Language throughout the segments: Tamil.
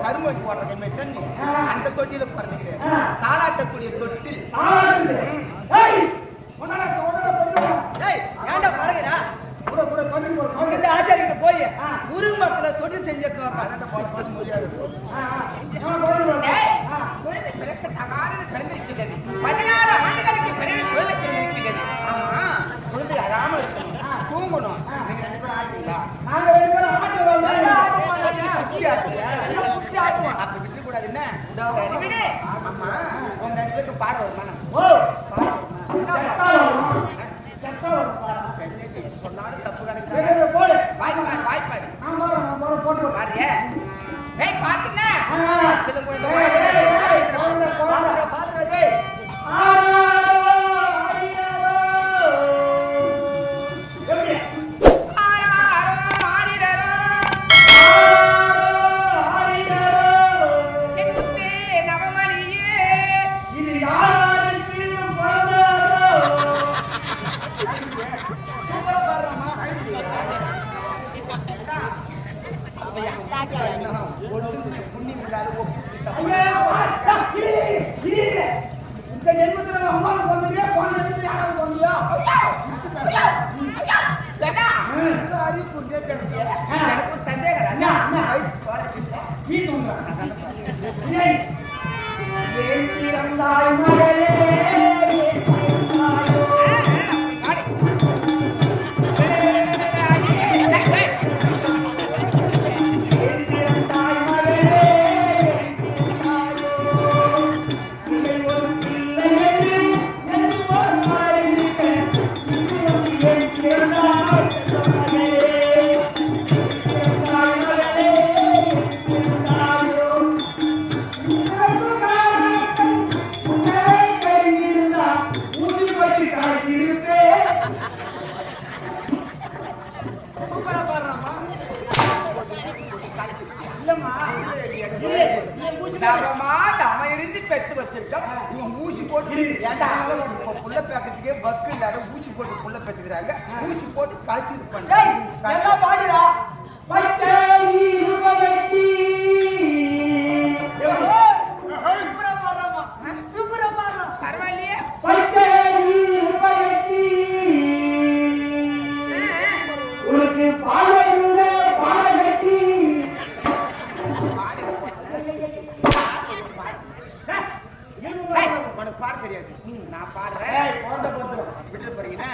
கரும்பு போடுற அந்த தொட்டியில பிறந்துக்கிறேன். தாளாட்டக்கூடிய தொட்டில் ஆசிரியர்கிட்ட போய் முருங்க மக்களை தொட்டில் செஞ்சு பிறந்திருக்கிறது. 16 ஆண்டுகளுக்கு பிறகு குழந்தை பிறந்திருக்கிறது. ஆமா, குழந்தை அழாம இருக்கணும், தூங்கணும். அப்ப விட்டு கூடாது. என்ன சரி விடு. ஆமா, உங்க 2 பேருக்கு பாட வருமா? சொன்னாலும் தப்பு கிடையாது. வாய்ப்பாடு போட்டு பாரு. பாத்துனா சில பெத்து வச்சிருக்கா. இவன் ஊசி போட்டு புள்ள பேக்கிறதுக்கே பக்கு இல்லாத ஊசி போட்டு புள்ள பெற்றுக்கிறாங்க. ஊசி போட்டு கழிச்சு பண்ண பாடுடா. பரவாயில்லையே. உனக்கு பாட தெரியாது. நான் பாடுறேன். விட்டு போறீங்கன்னா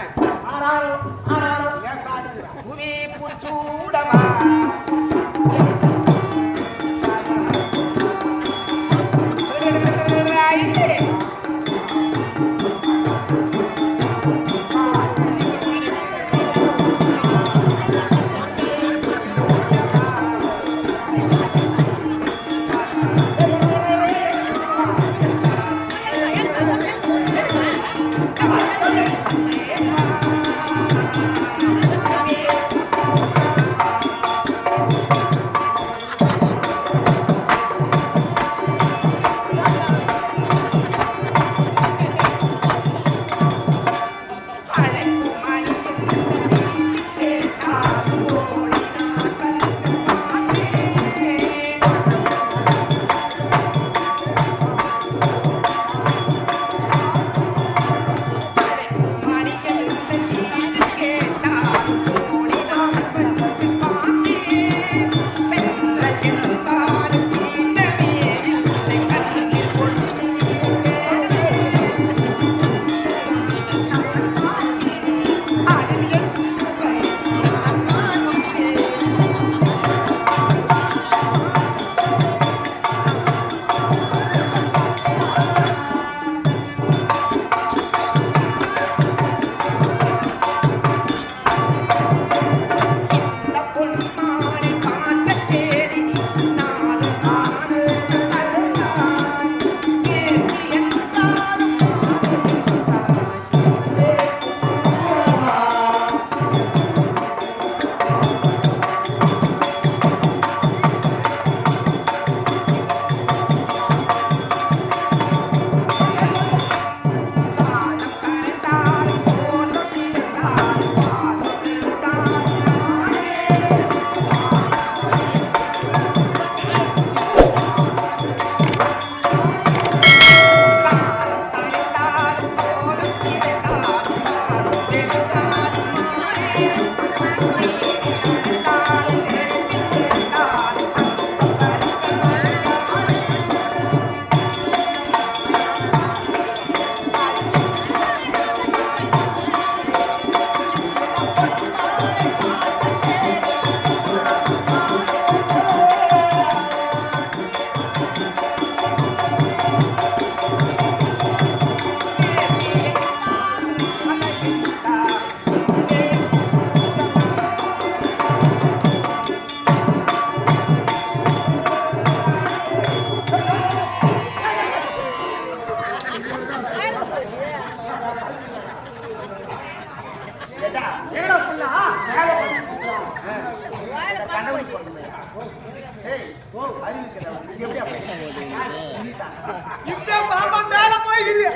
இப்ப மாமா மேல போயிடுது.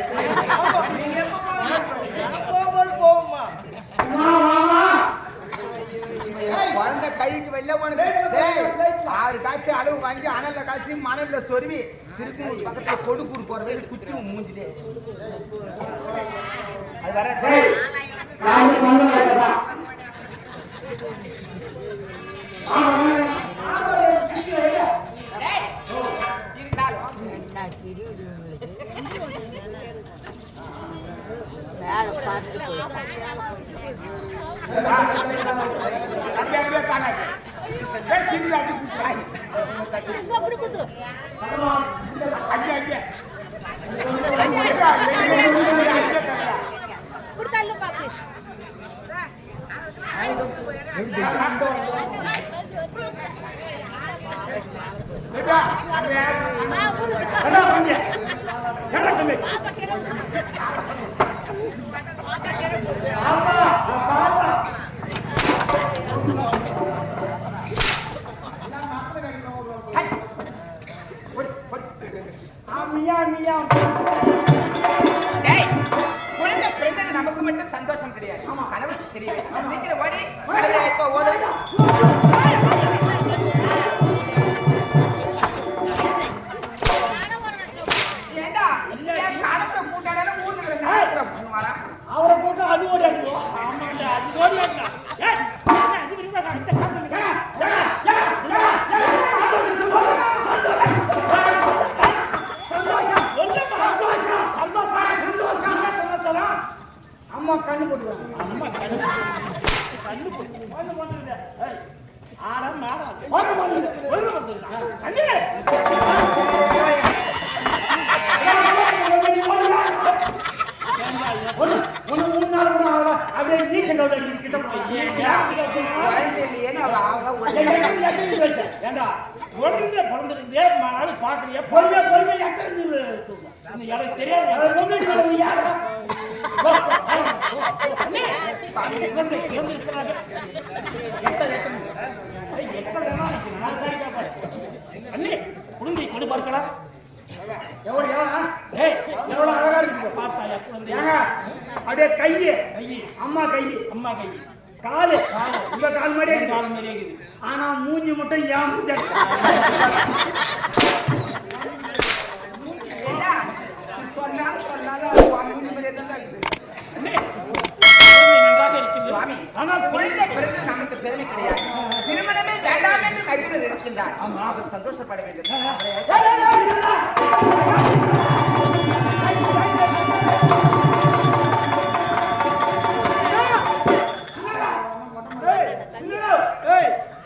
போகும்போது போகுமா குழந்தை கைக்கு வெளில போனது 6 காசு அளவு வாங்கி அனல்ல காசு மணல்ல சொருவி திருப்பி பக்கத்துல கொடுக்கூர் போறது குத்தி மூஞ்சிட்டே அது வர குழந்தை பிறந்தது நமக்கு மட்டும் சந்தோஷம் கிடையாது. கணவருக்கு தெரியவே சீக்கிரம் ஓடி ஓடு ஏண்டா கணவரை கூட்டான ஊர்ல அவரை கூட்டம் அது ஓடி அம்மா கண்ணு போட்டுருவாங்க. அம்மா கண்ணு ஆடம் அப்படியே நீச்சல் கிட்ட ஏண்டா உடனே பிறந்திருந்தே நாள் பாக்குறிய பொறுமையா பொறுமையா எனக்கு தெரியாது யாரா குழந்தை கொடு பார்க்கலாம் எவ்வளவு எவ்வளவு அழகா இருக்கு அப்படியே கையு அம்மா கை காலு உங்க கால் மாதிரியே இருக்குது ஆனா மூஞ்சி மட்டும் ஏன் நமக்கு பெருமை கிடையாது. திருமணமே வேண்டாம் என்று மைத்துனர் இருக்கின்றார். அவர் சந்தோஷப்பட வேண்டும்.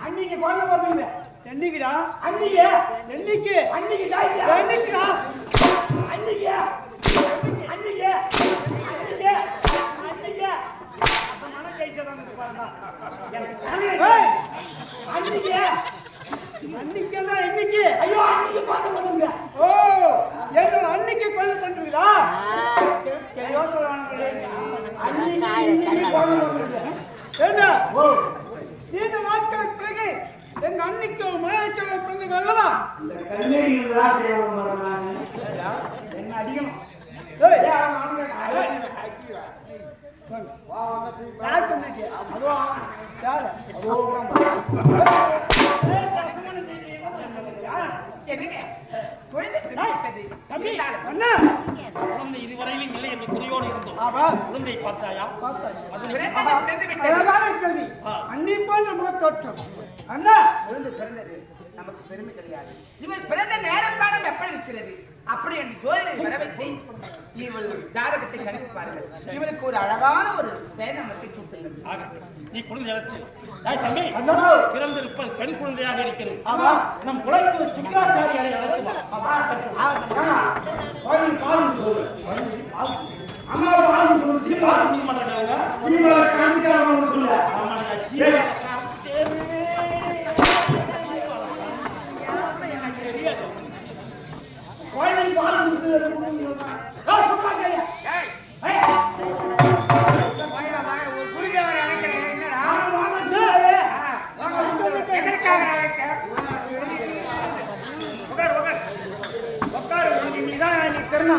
அன்னைக்கு குழந்தை பிறந்தீங்க என்னைக்குடா அன்னைக்கு என்னைக்கு அன்னைக்கு என்னைக்குடா அன்னைக்கு அன்னைக்கு அன்னைக்கு அன்னைக்கு மன கைசறாங்க பாருங்க அன்னைக்கு அன்னைக்கெல்லாம் இன்னைக்கு ஐயோ அன்னைக்கு பார்க்க போதுங்க ஓ என்னோட அன்னைக்கு கொலை பண்றீங்களா யோசனை அன்னைக்கு என்ன ஓ நீண்ட நாட்களுக்கு பிறகு எங்க அன்னைக்கு மகிழ்ச்சியாக பிறந்தது அல்லவா என்ன அடிக்கணும் இதுவரையிலும் இல்லை என்று குறியோடு இருந்தோம். குழந்தை பார்த்தாயா? அன்னி போன்ற முகத்தோற்றம் அண்ணா குழந்தை பிறந்தது நமக்கு பெருமை கிடையாது. இவள் பிறந்த நேரம் காலம் எப்படி இருக்கிறது அப்படி என்று ஜோதிடரை வர வைத்து இவள் ஜாதகத்தை கணித்து பாருங்கள். இவளுக்கு ஒரு அழகான ஒரு பெயர் நமக்கு சூட்டுங்கள். நீ குழந்தை அழைச்சு தம்பி பிறந்திருப்பது பெண் குழந்தையாக இருக்கிறது. நம் குலத்தில் சுக்கராச்சாரியாரை அழைத்து என்ன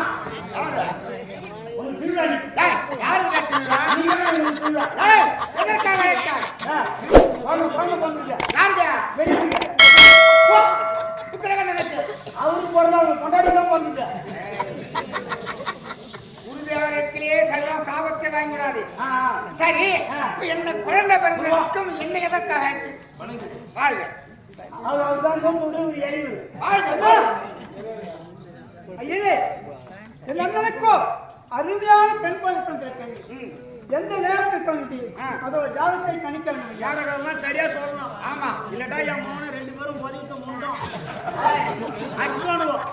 அவரு பிறந்தவங்க கொண்டாடிதான் வந்துட்டு குருதேவரத்திலேயே சைவம் சாபத்தை வாங்கிவிடாது. சரி, இப்ப என்ன குழந்தை பிறந்ததுக்கும் என்ன எதற்காக வாழ்க எல்லாருக்கும் அருமையான பெண் பழக்கம் இருக்கிறது. எந்த நேரத்தில் பண்ணிட்டு அதோட ஜாதகத்தை கணிக்கணும். ஜாதகம் சரியா சொல்லணும். ஆமா, இல்லட்டா என் மகனை 2 பேரும் ஒதுக்கிட்டு முண்டோம் அடிச்சுடுவோம்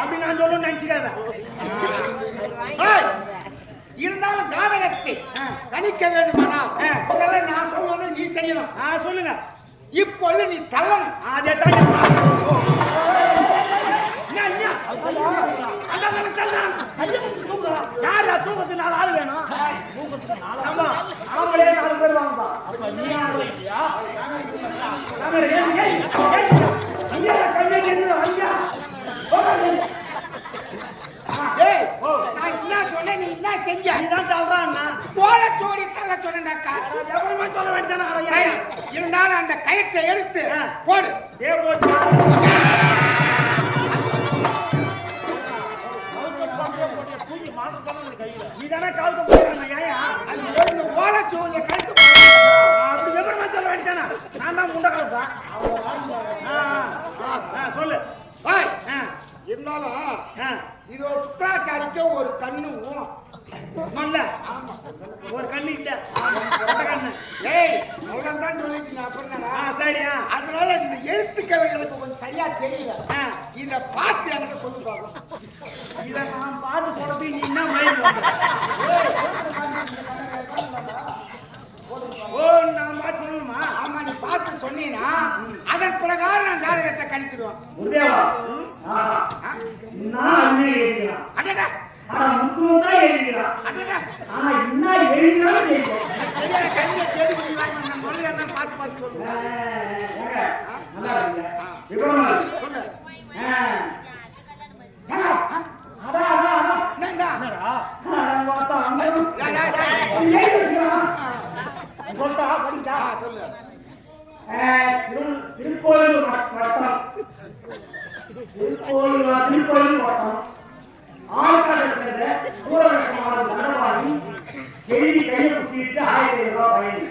அப்படி நான் சொல்லணும்னு நினைச்சுக்காத. இருந்தாலும் ஜாதகத்தை கணிக்க வேண்டுமானால் முதல்ல நான் சொல்வதை நீ செய்யணும். சொல்லுங்க. இப்பொழுது நீ தள்ளணும். அதே யாரா தூக்கத்துக்கு 4 ஆள் வேணும். ஆம்பளே 4 பேர் வாங்கப்பா. அப்ப நீ ஆள் வைக்கியா? நான் என்ன சொன்ன நீ என்ன செஞ்ச? சொல்றான் கோலச்சோடி தள்ள சொன்னாக்கா சொல்ல வேண்டியதான. சரி, இருந்தாலும் அந்த கயத்தை எடுத்து போடு. இதான காலத்து போறாங்க. ஓலச்சோடிய கழுத்து அப்படி எவ்வளவு சொல்ல வேண்டியதானா? நான் தான் முண்டகலப்பா. சொல்லு. இருந்தாலும் இது ஒரு சுக்கராச்சாரிக்கு ஒரு கண்ணு ஊனம். ஒரு கண்ணு இல்ல. ஏய், அவ்வளவுதான் சொல்லிட்டீங்க. அப்புறம் சரியா? அதனால இந்த எழுத்துக்கள் எனக்கு கொஞ்சம் சரியா தெரியல. இத பார்த்து எனக்கு சொல்லி பார்க்கணும். இத நான் பார்த்து சொல்றது நீ என்ன மைண்ட் பண்ற? ஓ, நான் பார்த்து சொல்லணுமா? ஆமா, நீ பார்த்து சொன்னீனா அதன் பிரகாரம் நான் ஜாதகத்தை கணித்துடுவேன். நான் எழுதுகிறேன். அடடா, ஆனா முத்துவம் தான் எழுதுகிறான். அடடா, ஆனா என்ன எழுதுகிறான்னு தெரியல. தெரியாத கையில தேடி போய் வாங்கி நான் முதல்ல என்ன பார்த்து பார்த்து சொல்லுங்க. நல்லா இருக்கு. விவரமா சொல்லு. அடா அடா அடா என்னடா? நான் பார்த்தா சொல்லிட்டா படிச்சா சொல்லு. திருக்கோயில் வட்டம். திருக்கோயில் வட்டம் ஆழ்காலத்தில் ஊரகமான தண்டவாணி செய்தி கையை குத்திட்டு 1500 ரூபாய் பயணி.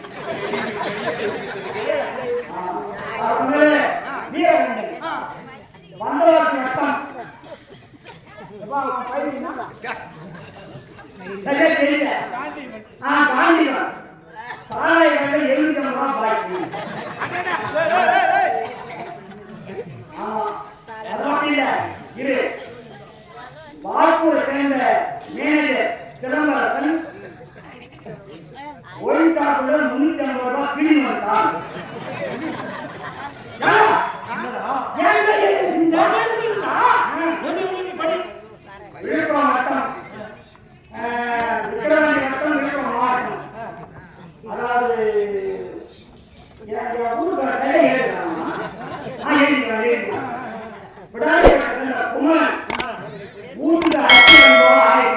வந்தவாசி வட்டம் காந்திமன் சாராய கண்டு 750 ரூபாய் பாய்ச்சி. ஆமா, இரு வாய்ப்பூரை சேர்ந்த மேனேஜர் சிதம்பரசன் ஒயின்ஷாப்புல 350 ரூபாய் கிளீன் வந்தான். விழுப்புரம் வட்டம் விக்கிரவாண்டி வட்டம் விழுப்புரம் மாவட்டம். அதாவது ஊருக்கு சரியா எழுதுறான். விடாது குமரன் ஊருக்கு 1000 ரூபாய்.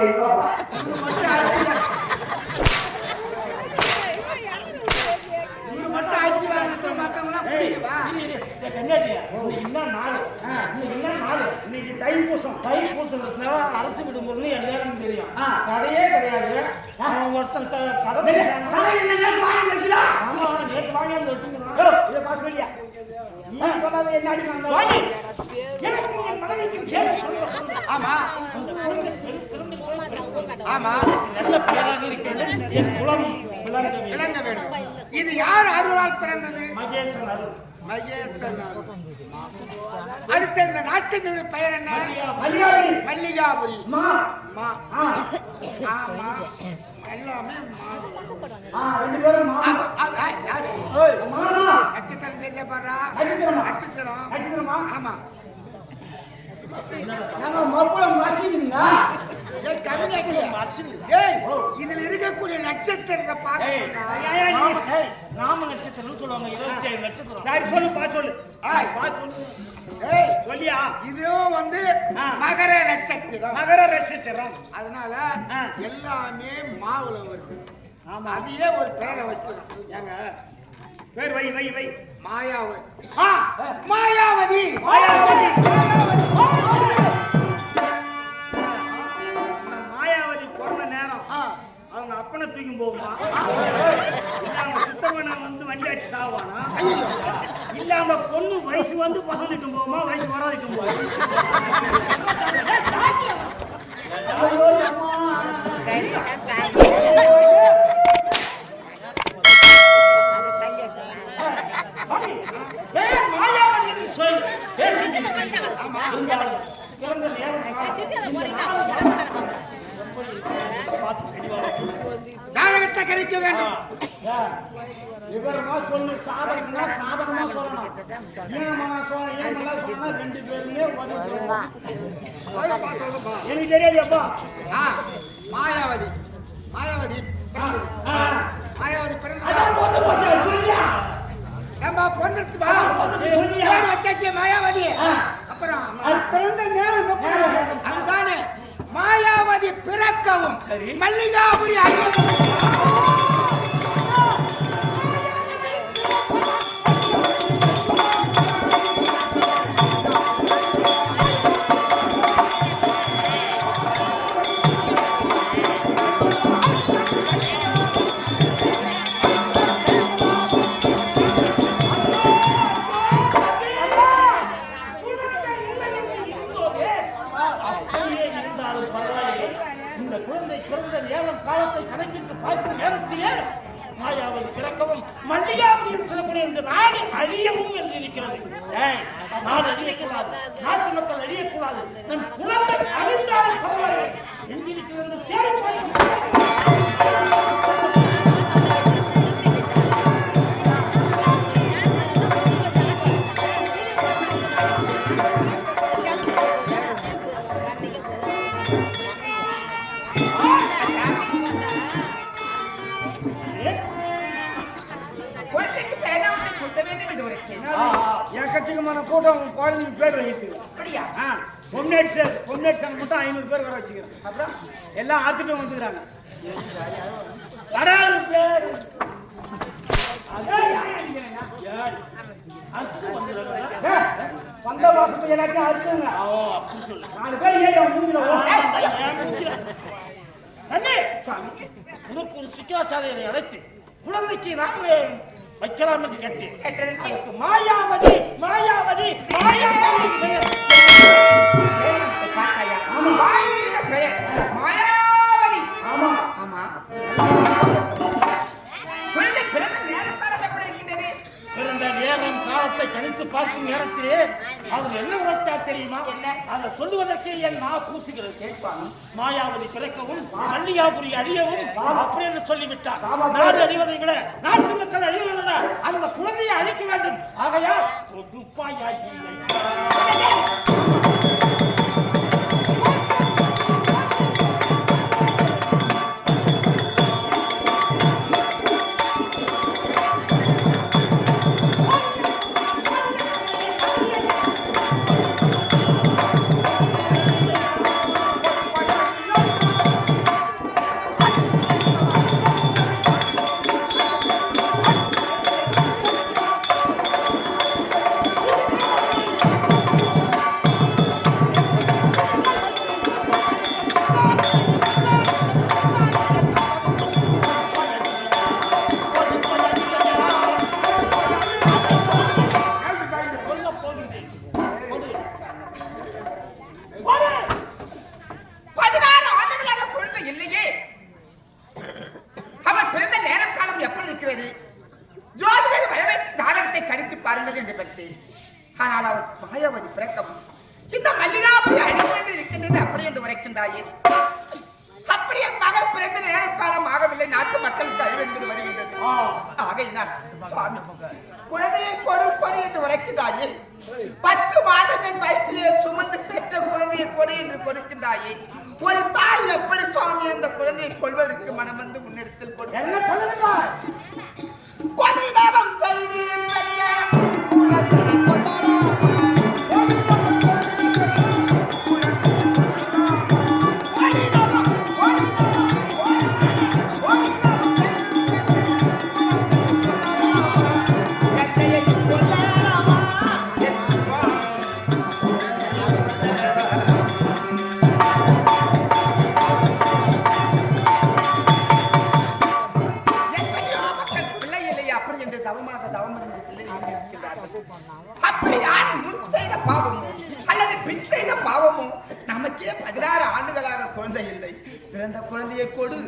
இன்னைக்கு தைப்பூசம். அரசு விடுமுறை எல்லாருக்கும் தெரியும். கடையே கிடையாது. அவன் ஒருத்தன் கடை நேற்று வாங்கி வைக்கிறான். ஆமா, நேற்று வாங்கி வந்து வச்சுக்கிறான். இதை பார்க்க சொல்லியா ஆமா ஆமா, நல்ல பேராக இருக்கிறது. என் குலம் விளங்க வேண்டும். இது யார் அருளால் பிறந்தது? மகேசன் அருள். மகேசன் அருள். அடுத்த இந்த நாட்டினுடைய பெயர் என்ன? மல்லிகாபுரி. ஆமா, எல்லாமே நட்சத்திரம் தெரிய பாடுறா. நட்சத்திரம். ஆமா, இதுல இருக்கக்கூடிய நட்சத்திரத்தை நாம நட்சத்திரம் சொல்லுவாங்க. 25 நட்சத்திரம் சொல்லு. சொல்லியா? இதுவும் வந்து மகர நட்சத்திரம். மகர நட்சத்திரம். அதனால எல்லாமே மாவுல வருது. ஆமா, அதையே ஒரு பேரை வைக்கலாம். ஏங்க பேர் வை வை வை. மாயாவதி. மாயாவதி. மாயாவதி. மாயாவதி பிறந்த நேரம் அவங்க அப்பனை தூக்கி போகுமா? இல்ல அவங்க சுத்தமான வந்து வண்டி அடிச்சு சாவானா? இல்ல அவங்க பொண்ணு வயசு வந்து பசங்கிட்டு போகுமா? வயசு வராதிட்டு போகுமா? மாயாவதி என்று சொல் பிறந்த நேரம் ஜாதகத்தை கிடைக்க வேண்டும். விவரமா சொல்லு. சாதகமா சாதகமா சொல்லணும். ஏனமா சொன்னா ரெண்டு பேருமே எனக்கு தெரியாது அப்பா. மாயாவதி. மாயாவதி மாயாவதி வச்சாச்சு மாயாவதி. அப்புறம் பிறந்த நேரம் அதுதானே மாயாவதி பிறக்கவும் மல்லிகாபுரி மாயாவதி பிறக்கவும் மல்லிகாபுரியும் சொல்லக்கூடிய இந்த நாடு அழியவும் என்று இருக்கிறது. நாடு அழியக்கூடாது, நாட்டு மக்கள் அழியக்கூடாது, நம் குழந்தை அழிந்தாலும் பரவாயில்லை எங்கிருக்கிறது தேடி எக்கச்சக்கமான கூட்டம் குழந்தைங்க பேர் வைத்து. அப்படியா? பொன்னேட் மட்டும் 500 பேர் வர வச்சுக்கிறேன். அப்புறம் எல்லாம் ஆத்துட்டு வந்துக்கிறாங்க. வராது பேர் வந்த வாசத்துக்கு எல்லாத்தையும் அறுத்துங்க. 4 பேர் ஏன் மூஞ்சில உனக்கு ஒரு சிக்கலாச்சாரியரை அழைத்து குழந்தைக்கு நாமே வைக்கலாம் என்று கேட்டேன். மாயாவதி மாயாவதி மாயாவதி பெயர். மாயாவதி. ஆமா ஆமா. குழந்தை பிறந்த நேரம் காலம் எப்படி இருக்கின்றது? பிறந்த நேரம் காலத்தை கணித்து பார்க்கும் நேரத்திலே அவர் என்ன உரைத்தா தெரியுமா? அதை சொல்லுவதற்கே என் நான் கூசுகிறது. கேட்பாங்க. மாயாவதி பிறக்கவும் மல்லிகாபுரி அழியவும் அப்படி என்று சொல்லிவிட்டார். நாடு அழிவதை விட நாட்டு மக்கள் அழிவதை விட அந்த குழந்தையை அழிக்க வேண்டும். ஆகையால் துப்பாயாகி மாயாவதி பிறக்கவும் இந்த மல்லிகாபுரி அழிக்க வேண்டி இருக்கின்றது அப்படி என்று உரைக்கின்றாயே. அப்படி என் மகள் பிறந்த நேரம் காலம் ஆகவில்லை, நாட்டு மக்களுக்கு அழிவு என்பது வருகின்றது. ஆகையினால் சுவாமி குழந்தையை கொடுப்படி என்று உரைக்கின்றாயே. 10 மாதம் என் வயிற்றிலே சுமந்து பெற்ற குழந்தையை கொடு என்று கொடுக்கின்றாயே. ஒரு தாய் எப்படி சுவாமி அந்த குழந்தையை கொள்வதற்கு மனம் வந்து முன்னெடுத்தில் கொடிதவம் செய்து பெற்ற குழந்தையை கொள்ளலாம். குழந்தை இல்லை. பிறந்த குழந்தையை கொடு,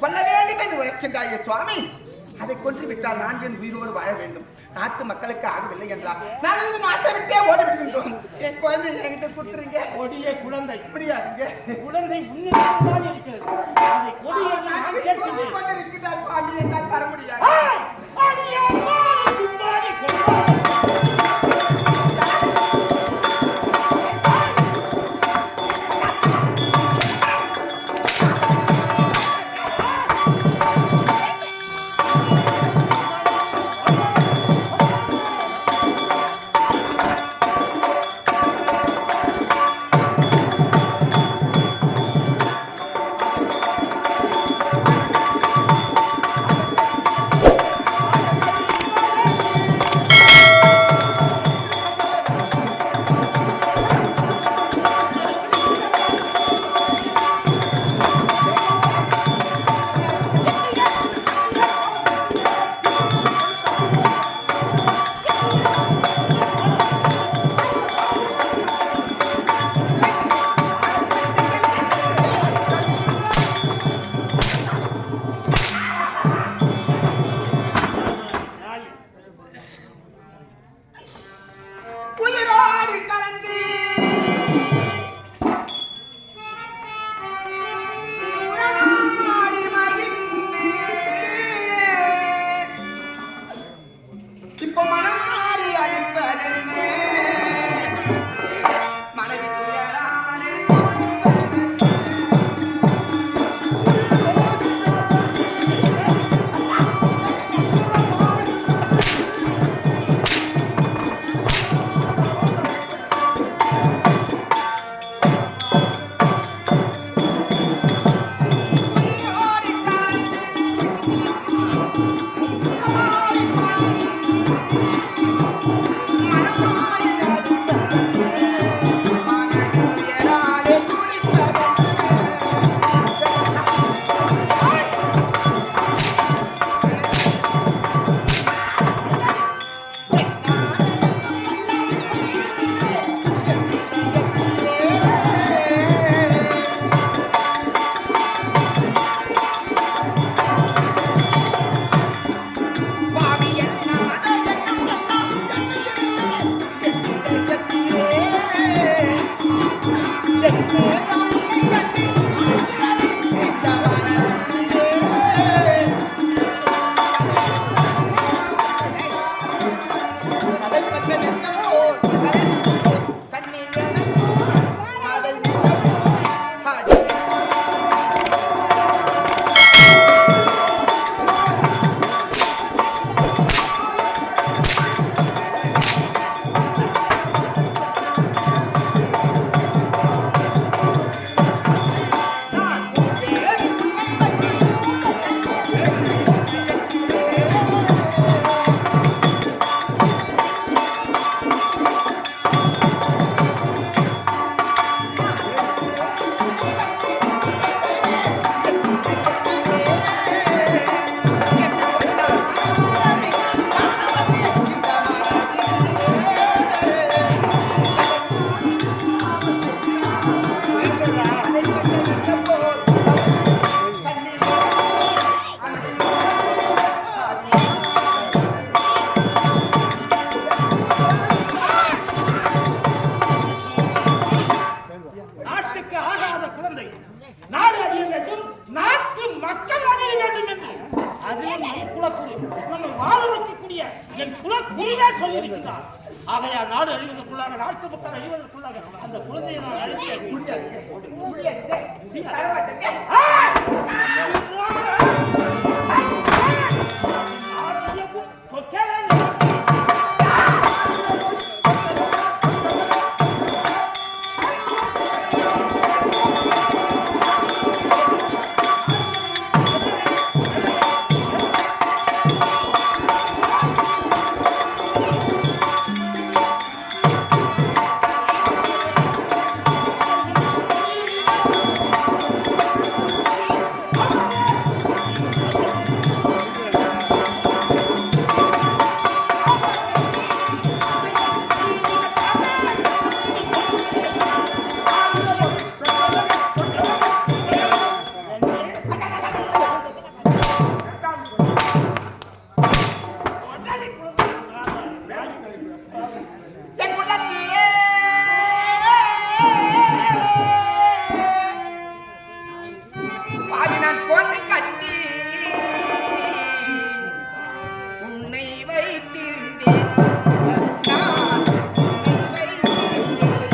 கொல்ல வேண்டும் என்று உரைக்கின்றாயே சுவாமி. அதை கொன்று விட்டால் நான் என் உயிரோடு வாழ வேண்டும். நாட்டு மக்களுக்கு ஆகவில்லை என்றால் நான் இந்த நாட்டை விட்டே ஓடிவிடுகின்றோம். என் குழந்தை என்கிட்ட கொடுத்துருங்க. கொடிய குழந்தை முடியாதுங்க. குழந்தை உன்னிடம் இருக்கிறது. அதை கொடிய நான் கேட்கிறேன். கொண்டிருக்கிறார் சுவாமி, என்னால் தர முடியாது. ஆகையா நாடு அழிவதற்குள்ளாக நாட்டு மக்கள் அழிவதற்குள்ளாக அந்த குழந்தையை நான் அழிக்க முடியாது. அது நான் கோட்டை கட்டி உன்னை வைத்திருந்தேன் நான் உன்னை வைத்திருந்தேன்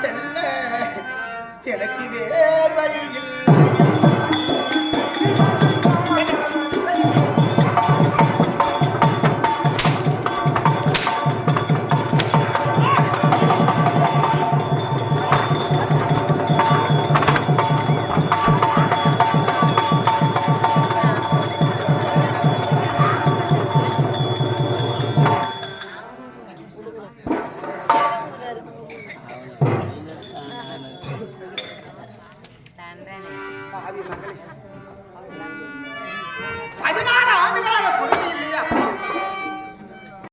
செல்ல எனக்கு வேறு வழி இல்லை.